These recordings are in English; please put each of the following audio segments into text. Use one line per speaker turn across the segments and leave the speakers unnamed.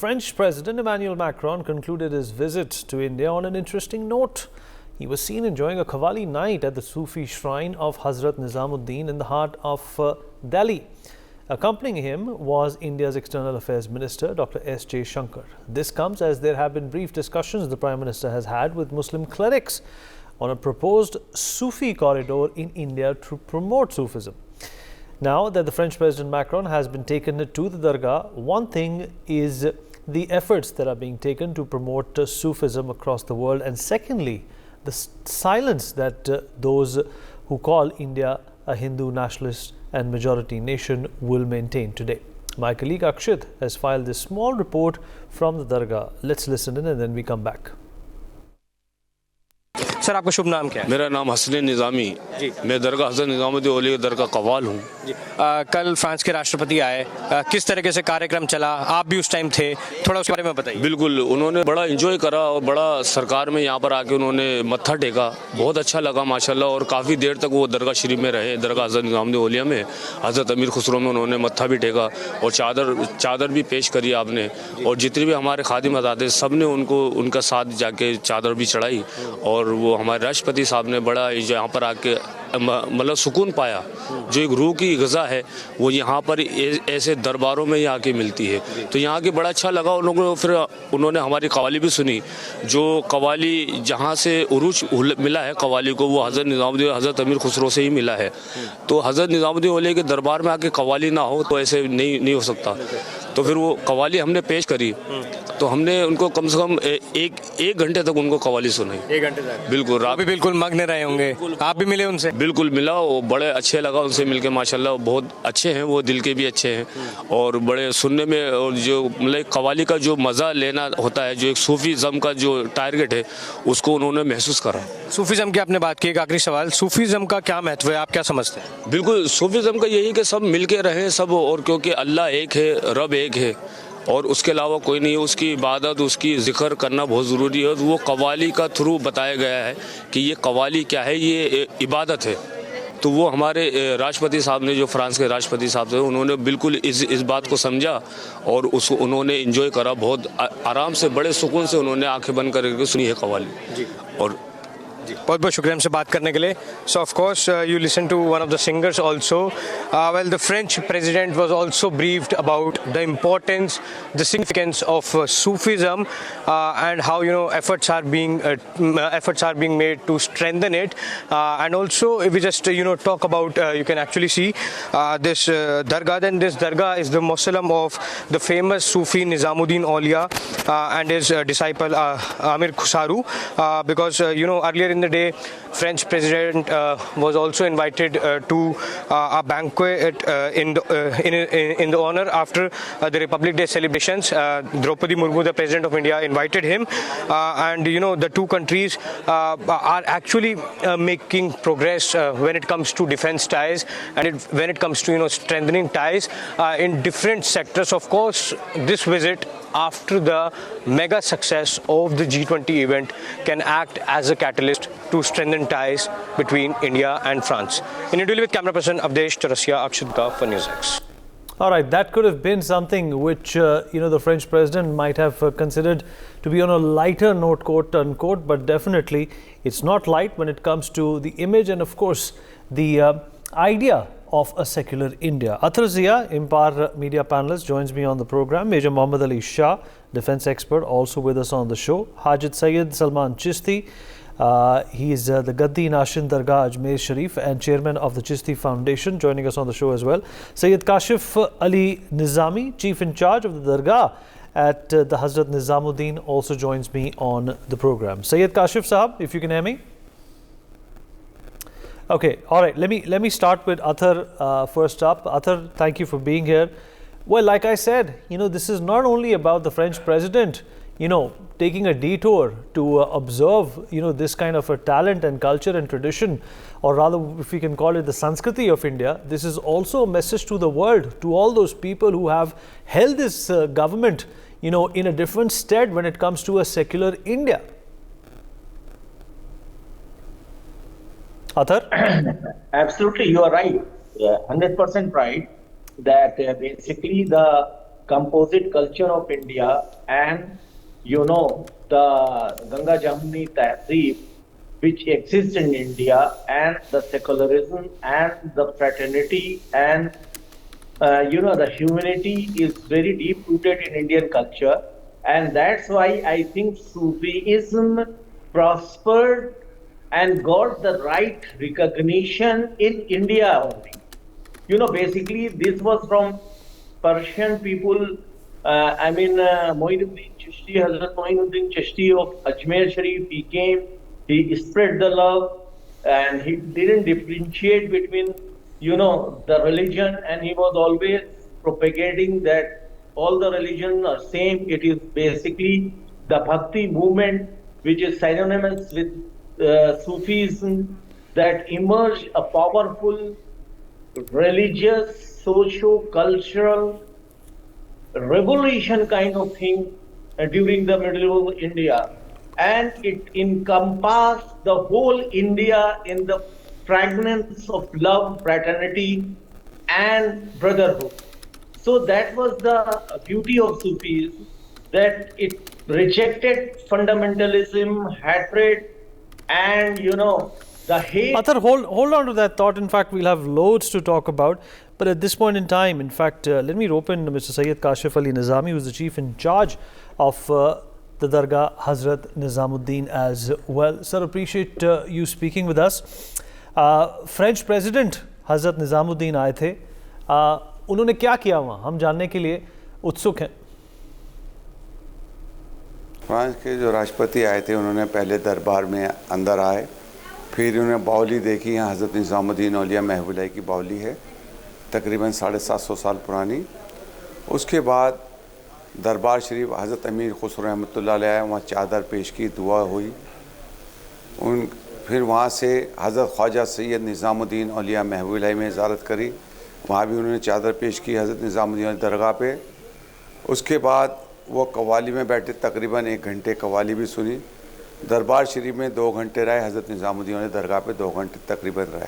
French President Emmanuel Macron concluded his visit to India on an interesting note. He was seen enjoying a Qawwali night at the Sufi shrine of Hazrat Nizamuddin in the heart of Delhi. Accompanying him was India's External Affairs Minister, Dr. S. Shankar. This comes as there have been brief discussions the Prime Minister has had with Muslim clerics on a proposed Sufi corridor in India to promote Sufism. Now that the French President Macron has been taken to the Dargah, one thing is the efforts that are being taken to promote Sufism across the world, and secondly, the silence that those who call India a Hindu nationalist and majority nation will maintain today. My colleague Akshit has filed this small report from the Dargah. Let's listen in and then we come back.
Sir, आपका शुभ नाम क्या है?
मेरा नाम हसन निज़ामी जी। मैं दरगाह हज़रत निज़ामुद्दीन औलिया दरगाह कव्वाल हूँ जी।
कल France के राष्ट्रपति आए, किस तरीके से कार्यक्रम चला, आप भी उस टाइम थे, थोड़ा उसके बारे में बताइए।
बिल्कुल, उन्होंने बड़ा एंजॉय करा और बड़ा सरकार में यहाँ पर आके उन्होंने मत्था टेका, बहुत अच्छा लगा माशाल्लाह। और काफ़ी देर तक वो दरगाह शरीफ में रहे, दरगाह हज़रत निज़ामुद्दीन औलिया में हज़रत अमीर खुसरो में उन्होंने मत्था भी टेका और चादर भी पेश करी आपने। और जितने भी हमारे खादिम आते सब ने उनका साथ जाके चादर भी चढ़ाई और वो हमारे राष्ट्रपति साहब ने बड़ा यहाँ पर आके मतलब सुकून पाया। जो एक रूह की ग़िज़ा है वो यहाँ पर ऐसे दरबारों में ही आके मिलती है, तो यहाँ के बड़ा अच्छा लगा उन लोगों को। फिर उन्होंने हमारी कव्वाली भी सुनी, जो कव्वाली जहाँ से उरूज मिला है कव्वाली को, वो हज़रत निज़ामुद्दीन हज़रत अमीर खुसरो से ही मिला है। तो हज़रत निज़ामुद्दीन औलिया के दरबार में आके कव्वाली ना हो तो ऐसे नहीं हो सकता। तो फिर वो कव्वाली हमने पेश करी, तो हमने उनको कम से कम एक घंटे तक उनको कव्वाली सुनाई।
1 घंटे तक?
बिल्कुल।
आप भी बिल्कुल मग्न रहे होंगे, आप भी मिले उनसे?
बिल्कुल मिला, वो बड़े अच्छे लगा उनसे मिलके माशाल्लाह। बहुत अच्छे हैं वो, दिल के भी अच्छे हैं और बड़े सुनने में, और जो मतलब कव्वाली का जो मज़ा लेना होता है, जो एक सूफीज़म का जो टारगेट है उसको उन्होंने महसूस करा।
सूफीज़म की आपने बात की, एक आखिरी सवाल, सूफीज़म का क्या महत्व है, आप क्या समझते हैं?
बिल्कुल, सूफीज़म का यही कि सब मिलके रहें सब, और क्योंकि अल्लाह एक है, रब एक है और उसके अलावा कोई नहीं है। उसकी इबादत, उसकी ज़िक्र करना बहुत ज़रूरी है। वो कव्वाली का थ्रू बताया गया है कि ये कव्वाली क्या है, ये इबादत है। तो वो हमारे राष्ट्रपति साहब ने, जो फ्रांस के राष्ट्रपति साहब थे, उन्होंने बिल्कुल इस बात को समझा और उसको उन्होंने एंजॉय करा। बहुत आराम से, बड़े सुकून से उन्होंने आंखें बंद करके सुनी है कव्वाली जी। और
बहुत बहुत शुक्रिया हमसे बात करने के लिए। So of course you listen to one of the singers also. Well, the French president was also briefed about the importance, the significance of Sufism and how efforts are being made to strengthen it, and also if we just talk about, you can actually see this Dargah. Then this Dargah is the mausoleum of the famous Sufi Nizamuddin Aulia and his disciple Amir Khusaru, because earlier in the day French president was also invited to a banquet in the honor after the Republic Day celebrations. Draupadi Murmu, the President of India, invited him, and the two countries are actually making progress when it comes to defense ties, and when it comes to strengthening ties in different sectors. Of course, this visit after the mega success of the G20 event can act as a catalyst to strengthen ties between India and France. In New Delhi with camera person Avdesh Chaurasia, Akshit Gah for NewsX.
All right, that could have been something which the French president might have considered to be on a lighter note, quote unquote, but definitely it's not light when it comes to the image and of course the idea of a secular India. Athar Zia, Impar media panelist, joins me on the program. Major Mohammad Ali Shah, defense expert, also with us on the show. Hajid Sayyid Salman Chishti, he is the Gaddi Nashin Dargah Ajmer Sharif and chairman of the Chishti Foundation, joining us on the show as well. Sayyid Kashif Ali Nizami, chief in charge of the Dargah at the Hazrat Nizamuddin, also joins me on the program. Sayyid Kashif Sahab, if you can hear me. Okay, all right. Let me start with Athar first up. Athar, thank you for being here. Well, like I said, this is not only about the French president, taking a detour to observe, this kind of a talent and culture and tradition, or rather, if we can call it the Sanskriti of India. This is also a message to the world, to all those people who have held this government, in a different stead when it comes to a secular India. Athar?
Absolutely, you are right. 100% right. That basically the composite culture of India and the Ganga Jamuni Tehzeeb which exists in India and the secularism and the fraternity and the humanity is very deep rooted in Indian culture, and that's why I think Sufism prospered and got the right recognition in India only. Basically, this was from Persian people. Moinuddin Chishti, Hazrat Moinuddin Chishti of Ajmer Sharif, he came, he spread the love, and he didn't differentiate between, the religion, and he was always propagating that all the religions are same. It is basically the Bhakti movement, which is synonymous with Sufism, that emerged a powerful religious, socio-cultural revolution kind of thing during the medieval India. And it encompassed the whole India in the fragrance of love, fraternity, and brotherhood. So that was the beauty of Sufism, that it rejected fundamentalism, hatred, and the hate.
Athar, hold on to that thought. In fact, we'll have loads to talk about. But at this point in time, in fact, let me rope in Mr. Sayyid Kashif Ali Nizami, who is the chief in charge of the Dargah Hazrat Nizamuddin as well. Sir, appreciate you speaking with us. French President Hazrat Nizamuddin आए थे. उन्होंने क्या किया वहाँ, हम जानने के लिए उत्सुक हैं.
फ्रांस के जो राष्ट्रपति आए थे, उन्होंने पहले दरबार में अंदर आए, फिर उन्होंने बावली देखी. यहाँ हज़रत निज़ामुद्दीन औलिया महबूलाई की बावली है, तकरीबन 750 साल पुरानी. उसके बाद दरबार शरीफ हज़रत अमीर खुसरो रहमतुल्लाह अलैह, वहाँ चादर पेश की, दुआ हुई. फिर वहाँ से हज़रत ख्वाजा सैयद निज़ामुद्दीन औलिया महबूलाई में ज़ियारत करी, वहाँ भी उन्होंने चादर पेश की हज़रत निज़ामुद्दीन दरगाह पे. उसके बाद वो कव्वाली में बैठे, तकरीबन 1 घंटे कव्वाली भी सुनी. दरबार शरीफ में 2 घंटे रहे, हज़रत निज़ामुद्दीन दरगाह पे 2 घंटे तकरीबन रहे.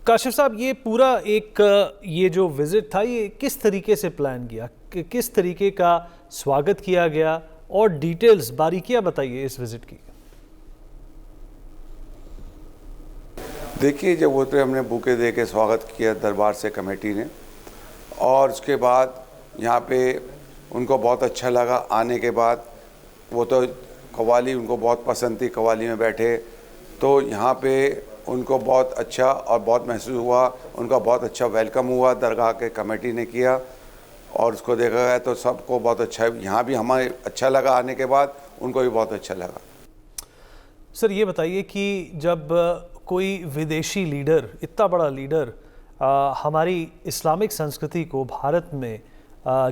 काशिफ साहब, ये पूरा ये जो विज़िट था, ये किस तरीके से प्लान किया, किस तरीके का स्वागत किया गया, और डिटेल्स, बारीकियां बताइए इस विज़िट की.
देखिए, जब वो तो हमने बुके दे के स्वागत किया दरबार से कमेटी ने, और उसके बाद यहाँ पे उनको बहुत अच्छा लगा. आने के बाद वो तो कव्वाली उनको बहुत पसंद थी, कव्वाली में बैठे तो यहाँ पे उनको बहुत अच्छा और बहुत महसूस हुआ. उनका बहुत अच्छा वेलकम हुआ, दरगाह के कमेटी ने किया, और उसको देखा गया तो सबको बहुत अच्छा. यहाँ भी हमें अच्छा लगा, आने के बाद उनको भी बहुत अच्छा लगा.
सर, ये बताइए कि जब कोई विदेशी लीडर, इतना बड़ा लीडर, हमारी इस्लामिक संस्कृति को भारत में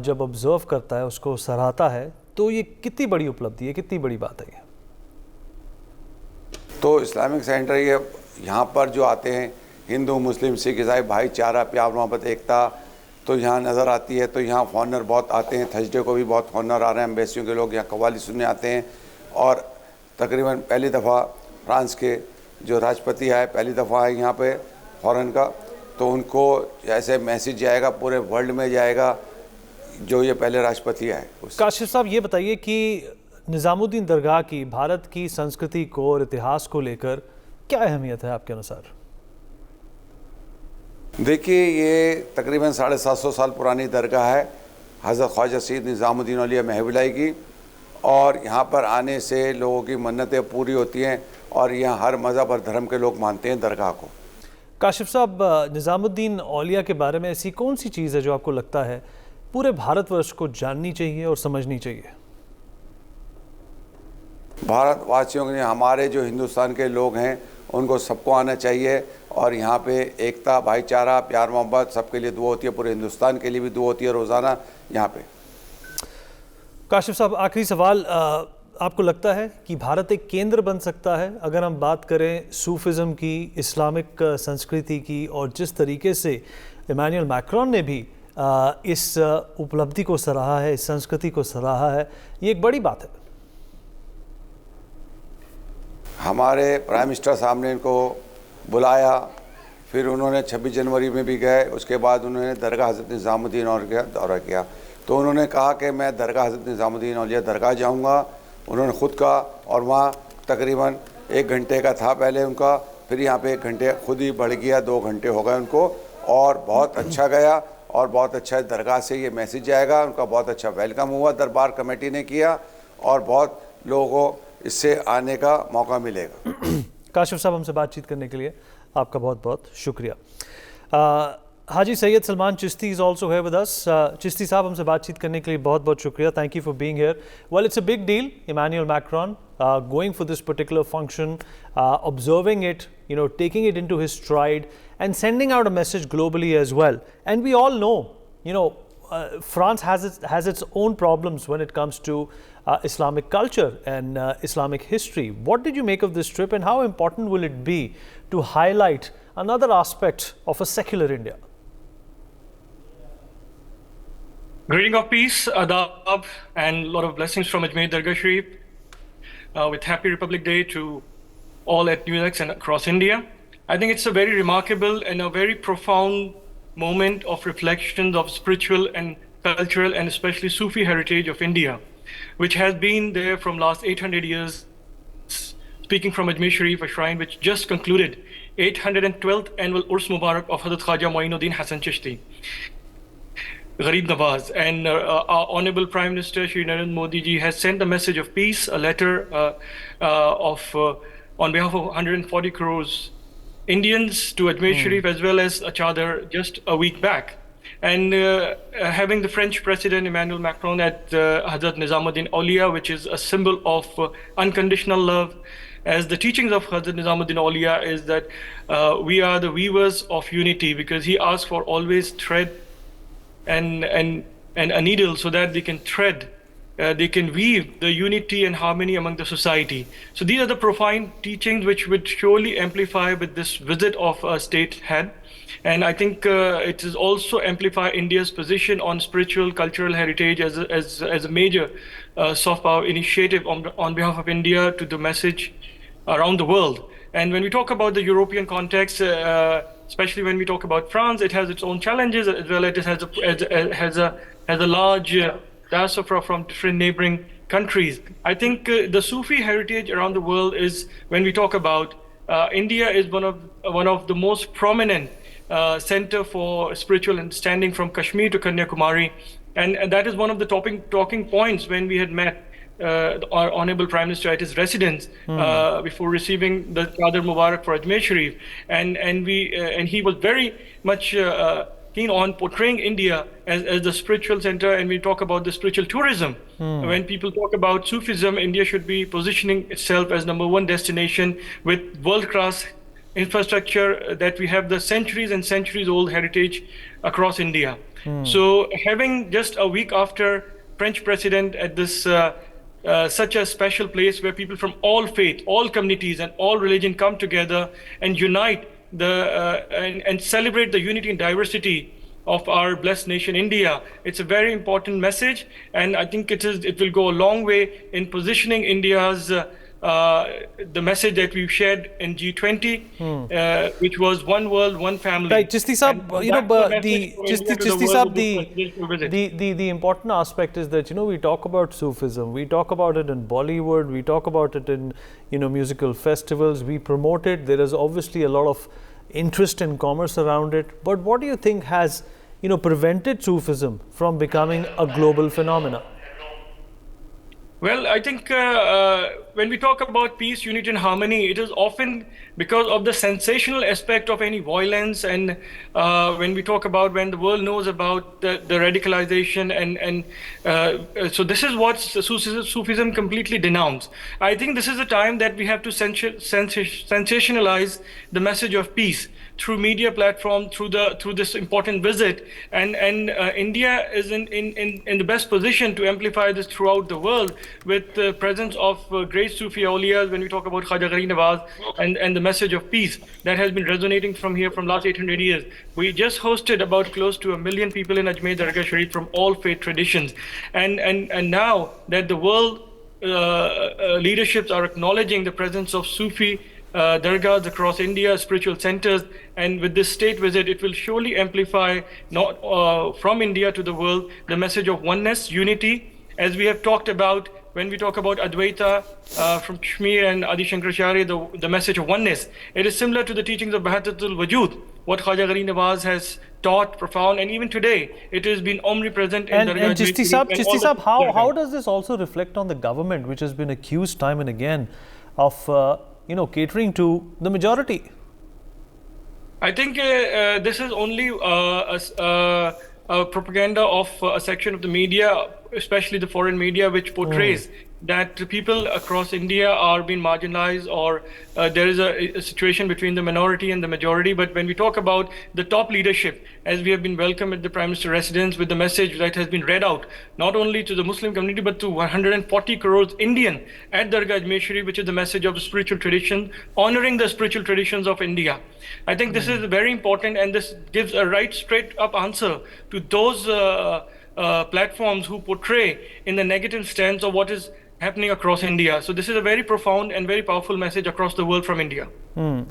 जब ऑब्ज़र्व करता है, उसको सराहता है, तो ये कितनी बड़ी उपलब्धि है, कितनी बड़ी बात है ये.
तो इस्लामिक सेंटर ये यहाँ पर जो आते हैं, हिंदू मुस्लिम सिख ईसाई भाईचारा, प्यार मोहब्बत एकता तो यहाँ नज़र आती है. तो यहाँ फॉरनर बहुत आते हैं, थर्सडे को भी बहुत फॉरनर आ रहे हैं, एम्बेसियों के लोग यहाँ कव्वाली सुनने आते हैं. और तकरीबन पहली दफ़ा फ्रांस के जो राष्ट्रपति आए, पहली दफ़ा आए यहाँ पे फॉरेन का, तो उनको ऐसे मैसेज जाएगा, पूरे वर्ल्ड में जाएगा जो ये पहले राष्ट्रपति आए.
काशिफ साहब, ये बताइए कि निज़ामुद्दीन दरगाह की भारत की संस्कृति को और इतिहास को लेकर क्या अहमियत है आपके अनुसार.
देखिए, ये तकरीबन 750 साल पुरानी दरगाह है हज़रत ख्वाजा सैयद निज़ामुद्दीन औलिया महबूलाई की, और यहाँ पर आने से लोगों की मन्नतें पूरी होती हैं, और यहाँ हर मज़हब और धर्म के लोग मानते हैं दरगाह को.
काशिफ साहब, निज़ामुद्दीन औलिया के बारे में ऐसी कौन सी चीज़ है जो आपको लगता है पूरे भारतवर्ष को जाननी चाहिए और समझनी चाहिए.
भारतवासियों के, हमारे जो हिंदुस्तान के लोग हैं, उनको सबको आना चाहिए, और यहाँ पे एकता, भाईचारा, प्यार मोहब्बत सबके लिए दुआ होती है. पूरे हिंदुस्तान के लिए भी दुआ होती है रोज़ाना यहाँ पे.
काशिफ साहब, आखिरी सवाल, आपको लगता है कि भारत एक केंद्र बन सकता है, अगर हम बात करें सूफिज़म की, इस्लामिक संस्कृति की, और जिस तरीके से इमैनुअल मैक्रॉन ने भी इस उपलब्धि को सराहा है, इस संस्कृति को सराहा है, ये एक बड़ी बात है.
हमारे प्राइम मिनिस्टर साहब ने इनको बुलाया, फिर उन्होंने 26 जनवरी में भी गए, उसके बाद उन्होंने दरगाह हज़रत निज़ामुद्दीन और का दौरा किया. तो उन्होंने कहा कि मैं दरगाह हज़रत निज़ामुद्दीन औलिया दरगाह जाऊंगा। उन्होंने ख़ुद कहा, और वहाँ तकरीबन 1 घंटे का था पहले उनका, फिर यहाँ पे 1 घंटे खुद ही बढ़ गया, 2 घंटे हो गए उनको, और बहुत अच्छा गया और बहुत अच्छा दरगाह से ये मैसेज आएगा। उनका बहुत अच्छा वेलकम हुआ, दरबार कमेटी ने किया, और बहुत लोगों को इससे आने का मौका मिलेगा।
काशिफ साहब, हमसे बातचीत करने के लिए आपका बहुत बहुत शुक्रिया। हाजी सैयद सलमान चिश्ती इज़ ऑल्सो है विद अस। चिश्ती साहब, हमसे बातचीत करने के लिए बहुत बहुत शुक्रिया। Thank you for being here. Well, it's a big deal, Emmanuel Macron going for this particular function, observing it, taking it into his stride and sending out a message globally as well. And we all know, France has its own problems when it comes to Islamic culture and Islamic history. What did you make of this trip, and how important will it be to highlight another aspect of a secular India?
Greeting of peace, adab, and a lot of blessings from Ajmer Dargah Sharif, with Happy Republic Day to all at NewsX and across India. I think it's a very remarkable and a very profound moment of reflections of spiritual and cultural and especially Sufi heritage of India, which has been there from last 800 years. Speaking from Ajmer Sharif, a shrine which just concluded 812th annual Urs Mubarak of Hazrat Khwaja Moinuddin Hasan Chishti, Gharib Nawaz, and our Honorable Prime Minister Shri Narendra Modi ji has sent a message of peace, a letter on behalf of 140 crores Indians to Ajmer Sharif, as well as a chadar just a week back. And having the French President Emmanuel Macron at Hazrat Nizamuddin Aulia, which is a symbol of unconditional love, as the teachings of Hazrat Nizamuddin Aulia is that we are the weavers of unity, because he asks for always thread and a needle so that they can thread, they can weave the unity and harmony among the society. So these are the profound teachings which would surely amplify with this visit of a state head. And I think it is also amplify India's position on spiritual cultural heritage as a major soft power initiative on behalf of India to the message around the world. And when we talk about the European context, especially when we talk about France, it has its own challenges, as well as it has a large diaspora from different neighboring countries. I think the Sufi heritage around the world is, when we talk about India, is one of the most prominent center for spiritual understanding from Kashmir to Kanyakumari, and that is one of the talking points when we had met our Honorable Prime Minister at his residence before receiving the Qadr Mubarak for Ajmer Sharif, and he was very much keen on portraying India as the spiritual center. And we talk about the spiritual tourism. When people talk about Sufism, India should be positioning itself as #1 destination with world-class infrastructure, that we have the centuries and centuries old heritage across India. So having just a week after French president at this such a special place where people from all faith, all communities and all religion come together and unite and celebrate the unity and diversity of our blessed nation India, it's a very important message, and I think it will go a long way in positioning India's the message that we've shared in G20, which was one world, one family.
Right, Chisti Saab, the important aspect is that, we talk about Sufism, we talk about it in Bollywood, we talk about it in, musical festivals, we promote it. There is obviously a lot of interest and commerce around it. But what do you think has, prevented Sufism from becoming a global phenomenon?
Well, I think when we talk about peace, unity and harmony, it is often because of the sensational aspect of any violence. And when we talk about when the world knows about the radicalization and so this is what Sufism completely denounced. I think this is a time that we have to sensationalize the message of peace through media platform, through this important visit, and India is in the best position to amplify this throughout the world with the presence of great Sufi awliyas. When we talk about Khwaja Gharib Nawaz and the message of peace that has been resonating from here from last 800 years. We just hosted about close to 1 million people in Ajmer Dargah Sharif from all faith traditions, and now that the world leaderships are acknowledging the presence of Sufi dargahs across India, spiritual centers, and with this state visit, it will surely amplify not from India to the world the message of oneness, unity, as we have talked about when we talk about Advaita from Kashmir and Adi Shankaracharya, the message of oneness. It is similar to the teachings of Wahdatul Wujud, what Khwaja Gharib Nawaz has taught, profound, and even today it has been omnipresent in Dargah.
And Chisti Sahab, how does this also reflect on the government, which has been accused time and again of catering to the majority?
I think this is only a propaganda of a section of the media, especially the foreign media, which portrays that people across India are being marginalized, or there is a situation between the minority and the majority. But when we talk about the top leadership, as we have been welcomed at the Prime Minister's residence with the message that has been read out, not only to the Muslim community, but to 140 crores Indian at Dargah Ajmer Sharif, which is the message of the spiritual tradition, honoring the spiritual traditions of India. I think this is very important, and this gives a right straight up answer to those platforms who portray in the negative stance of what is happening across India. So this is a very profound and very powerful message across the world from India.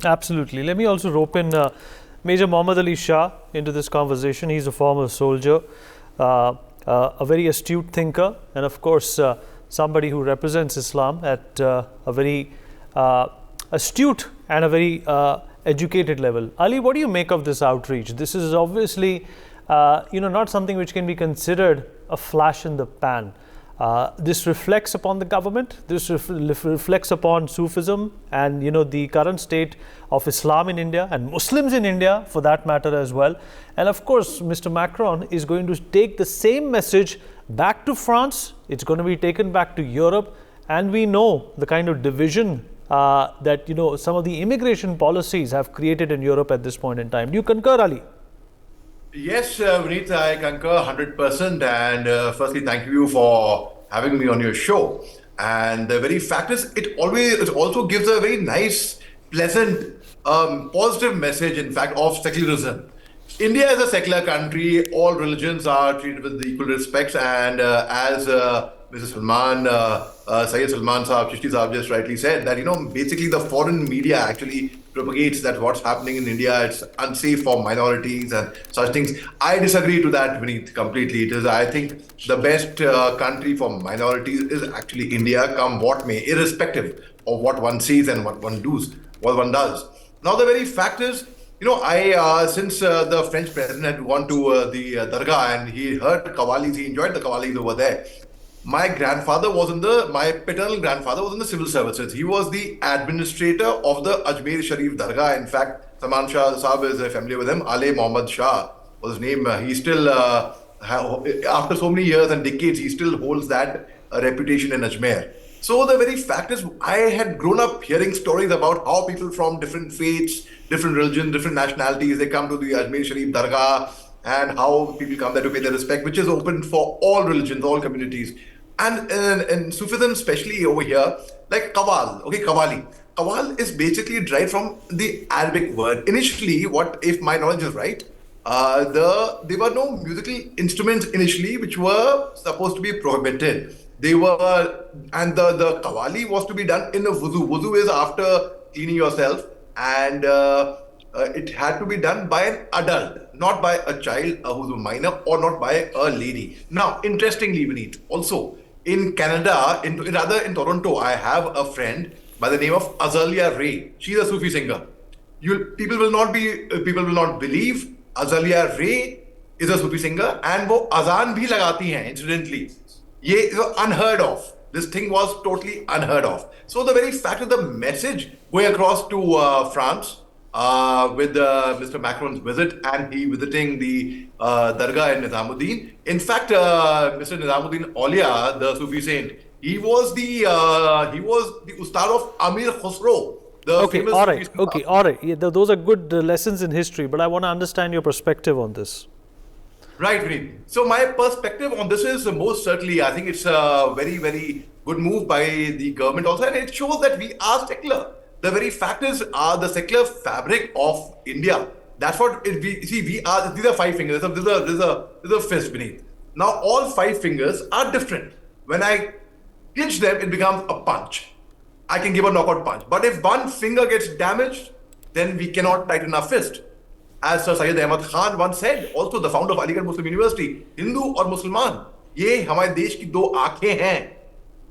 Absolutely. Let me also rope in Major Muhammad Ali Shah into this conversation. He's a former soldier, a very astute thinker, and of course somebody who represents Islam at a very astute and a very educated level. Ali, what do you make of this outreach? This is obviously not something which can be considered a flash in the pan. This reflects upon the government, this reflects upon Sufism and the current state of Islam in India and Muslims in India for that matter as well. And of course, Mr. Macron is going to take the same message back to France. It's going to be taken back to Europe, and we know the kind of division that some of the immigration policies have created in Europe at this point in time. Do you concur, Ali?
Yes, Vineet, I concur 100%. And firstly, thank you for having me on your show. And the very fact is, it also gives a very nice, pleasant, positive message, in fact, of secularism. India is a secular country. All religions are treated with equal respect. And as Mr. Salman, Syed Salman Saab, Chishti Saab just rightly said, that, basically the foreign media actually propagates that what's happening in India, it's unsafe for minorities and such things. I disagree to that, Vineet, completely. It is, I think, the best country for minorities is actually India, come what may, irrespective of what one sees and what one does. Now, the very fact is, since the French president had gone to the Dargah and he heard Qawwalis, he enjoyed the Qawwalis over there. My paternal grandfather was in the civil services. He was the administrator of the Ajmer Sharif Dargah. In fact, Salman Shah Saab is familiar with him. Ali Muhammad Shah was his name. He still, after so many years and decades, he still holds that reputation in Ajmer. So the very fact is, I had grown up hearing stories about how people from different faiths, different religions, different nationalities, they come to the Ajmer Sharif Dargah, and how people come there to pay their respect, which is open for all religions, all communities. And in Sufism, especially over here, like Qawwal, Qawwali. Qawwal is basically derived from the Arabic word. Initially, if my knowledge is right, there were no musical instruments initially which were supposed to be prohibited. The Qawwali was to be done in a wuzu. Wuzu is after cleaning yourself, and it had to be done by an adult, not by a child who's a minor, or not by a lady. Now, interestingly, Vineet, also in Canada, in Toronto, I have a friend by the name of Azalea Ray. She's a Sufi singer. People will not believe Azalea Ray is a Sufi singer, and वो azan भी लगाती हैं, incidentally. ये unheard of. This thing was totally unheard of. So the very fact of the message going across to France with Mr. Macron's visit, and he visiting the Dargah in Nizamuddin. In fact, Mr. Nizamuddin Aulia, the Sufi saint, he was the Ustad of Amir Khusro.
All right. Yeah, those are good lessons in history, but I want to understand your perspective on this.
Right, Vineet. So my perspective on this is most certainly, I think it's a very, very good move by the government also, and it shows that we are secular. The very fact is, the secular fabric of India. That's what we are. These are five fingers. There's a fist beneath. Now all five fingers are different. When I clinch them, it becomes a punch. I can give a knockout punch. But if one finger gets damaged, then we cannot tighten our fist. As Sir Syed Ahmad Khan once said, also the founder of Aligarh Muslim University, Hindu और मुसलमान, ये हमारे देश की दो आंखें हैं.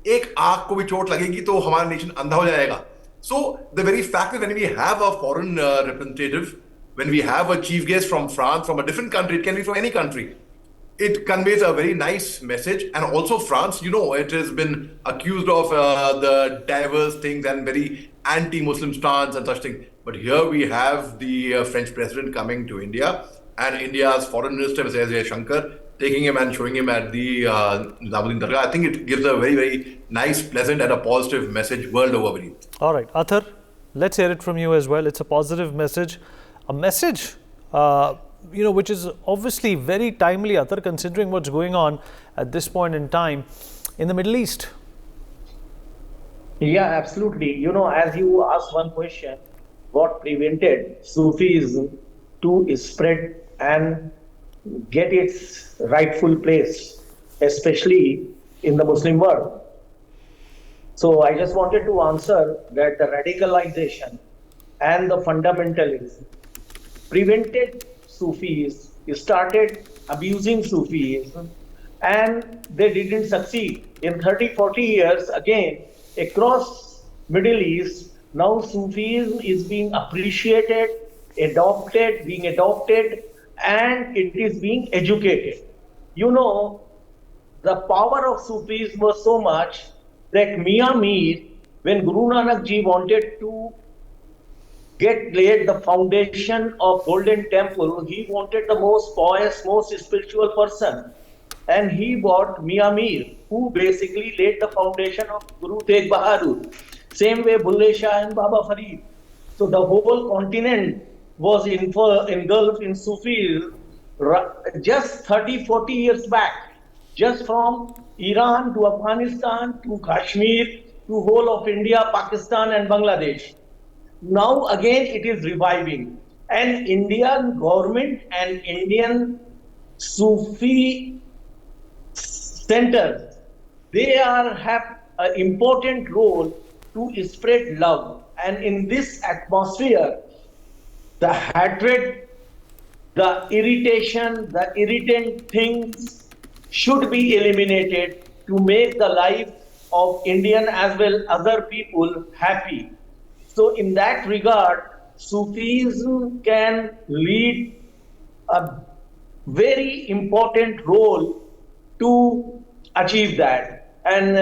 एक आंख को भी चोट लगेगी तो हमारा नेशन अंधा हो जाएगा. So the very fact that when we have a foreign representative, when we have a chief guest from France, from a different country, it can be from any country, it conveys a very nice message. And also France, it has been accused of the diverse things and very anti-Muslim stance and such things. But here we have the French president coming to India, and India's foreign minister, Mr. S. Shankar, taking him and showing him at the Nizamuddin Dargah. I think it gives a very, very nice, pleasant and a positive message world over.
All right, Athar, let's hear it from you as well. It's a positive message, a message which is obviously very timely, Athar, considering what's going on at this point in time in the Middle East.
Yeah, absolutely. As you asked one question, what prevented Sufism to spread and get its rightful place, especially in the Muslim world? So I just wanted to answer that the radicalization and the fundamentalism prevented Sufis, started abusing Sufism, and they didn't succeed. In 30-40 years, again, across Middle East, now Sufism is being appreciated, being adopted, and it is being educated. The power of Sufism was so much that Mir, when Guru Nanak Ji wanted to laid the foundation of Golden Temple, he wanted the most pious, most spiritual person. And he brought Mir, who basically laid the foundation of Guru Tegh Bahadur. Same way Bulle Shah and Baba Farid. So the whole continent was engulfed in Sufism just 30-40 years back. Just from Iran to Afghanistan to Kashmir to whole of India, Pakistan and Bangladesh. Now again it is reviving, and Indian government and Indian Sufi centers, they have an important role to spread love. And in this atmosphere, the hatred, the irritation, the irritant things should be eliminated to make the life of Indian as well as other people happy. So in that regard, Sufism can lead a very important role to achieve that. And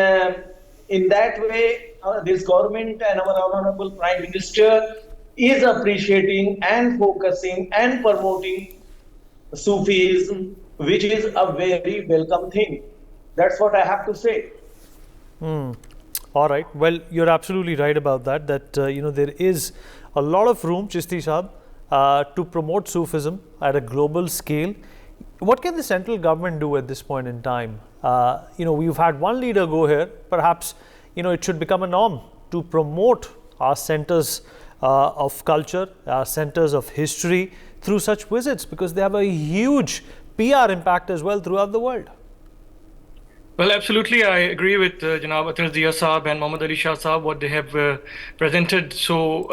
in that way, this government and our Honorable Prime Minister is appreciating and focusing and promoting Sufism, which is a very welcome thing. That's what I have to say.
All right. Well, you're absolutely right about that. There is a lot of room, Chishti Sahab, to promote Sufism at a global scale. What can the central government do at this point in time? We've had one leader go here. Perhaps, it should become a norm to promote our centers of culture, our centers of history through such visits, because they have a huge PR impact as well throughout the world.
Well, absolutely. I agree with Janab Athar Zia Saab and Muhammad Ali Shah Saab, what they have presented so,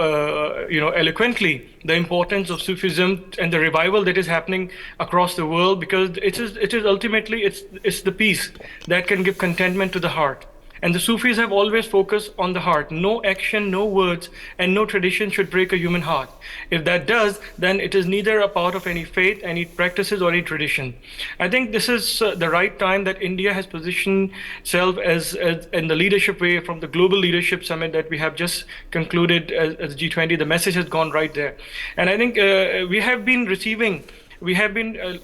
eloquently, the importance of Sufism and the revival that is happening across the world, because it is ultimately, it's the peace that can give contentment to the heart. And the Sufis have always focused on the heart. No action, no words, and no tradition should break a human heart. If that does, then it is neither a part of any faith, any practices, or any tradition. I think this is the right time that India has positioned itself as in the leadership way from the Global Leadership Summit that we have just concluded as G20. The message has gone right there. And I think we have been receiving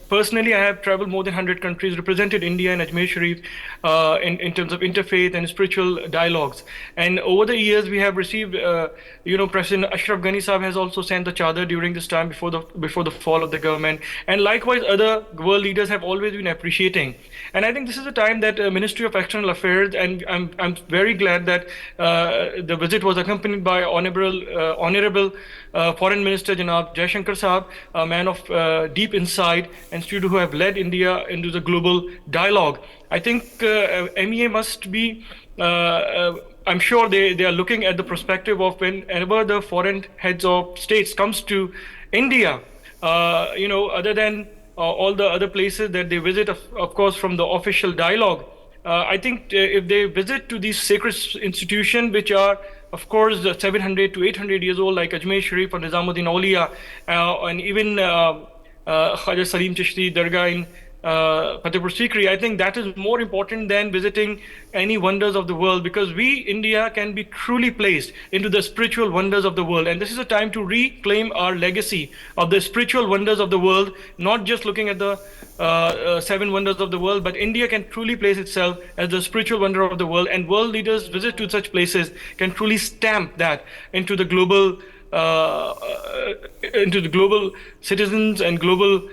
personally, I have traveled more than 100 countries, represented India and Ajmer Sharif in terms of interfaith and spiritual dialogues. And over the years, we have received, President Ashraf Ghani Saab has also sent the chadar during this time before the fall of the government. And likewise, other world leaders have always been appreciating. And I think this is a time that Ministry of External Affairs, and I'm very glad that the visit was accompanied by Honorable Foreign Minister Janab Jaishankar Saab, a man of deep deep insight and students who have led India into the global dialogue. I think MEA must be, I'm sure they are looking at the perspective of whenever the foreign heads of states comes to India, other than all the other places that they visit, of course, from the official dialogue. I think if they visit to these sacred institutions, which are, of course, 700 to 800 years old, like Ajmer Sharif or Nizamuddin Auliya, and even Khaja Salim Chishti Dargah in Fatehpur Sikri, I think that is more important than visiting any wonders of the world, because we, India, can be truly placed into the spiritual wonders of the world. And this is a time to reclaim our legacy of the spiritual wonders of the world, not just looking at the 7 wonders of the world, but India can truly place itself as the spiritual wonder of the world, and world leaders visit to such places can truly stamp that into the global citizens and global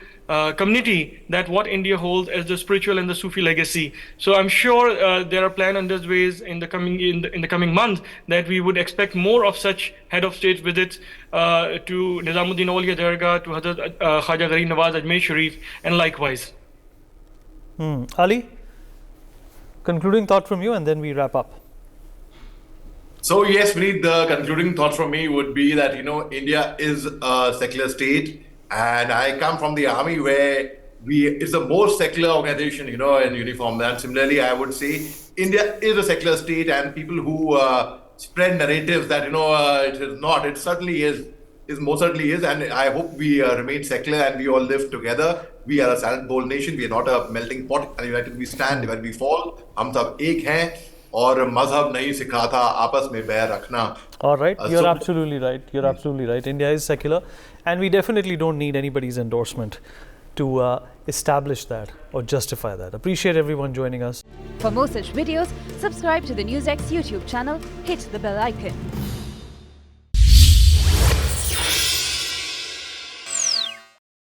community, that what India holds as the spiritual and the Sufi legacy. So I'm sure there are plans underway in the coming months that we would expect more of such head of state visits to Nizamuddin Auliya Dargah, to Hazrat Khaja Gharib Nawaz Ajmer Sharif, and likewise.
Ali, concluding thought from you, and then we wrap up.
So yes, Vineet, the concluding thought from me would be that, India is a secular state, and I come from the army where it's a more secular organization, in uniform. And similarly, I would say India is a secular state, and people who spread narratives that, it is not, it certainly is most certainly is. And I hope we remain secular and we all live together. We are a silent bold nation. We are not a melting pot. And united we stand, divided we fall. हम सब एक हैं. और मजहब नहीं सिखाता आपस में बैर रखना.
All right, you're absolutely right. You're absolutely right. India is secular, and we definitely don't need anybody's endorsement to establish that or justify that. Appreciate everyone joining us.
For more such videos, subscribe to the NewsX YouTube channel, hit the bell icon.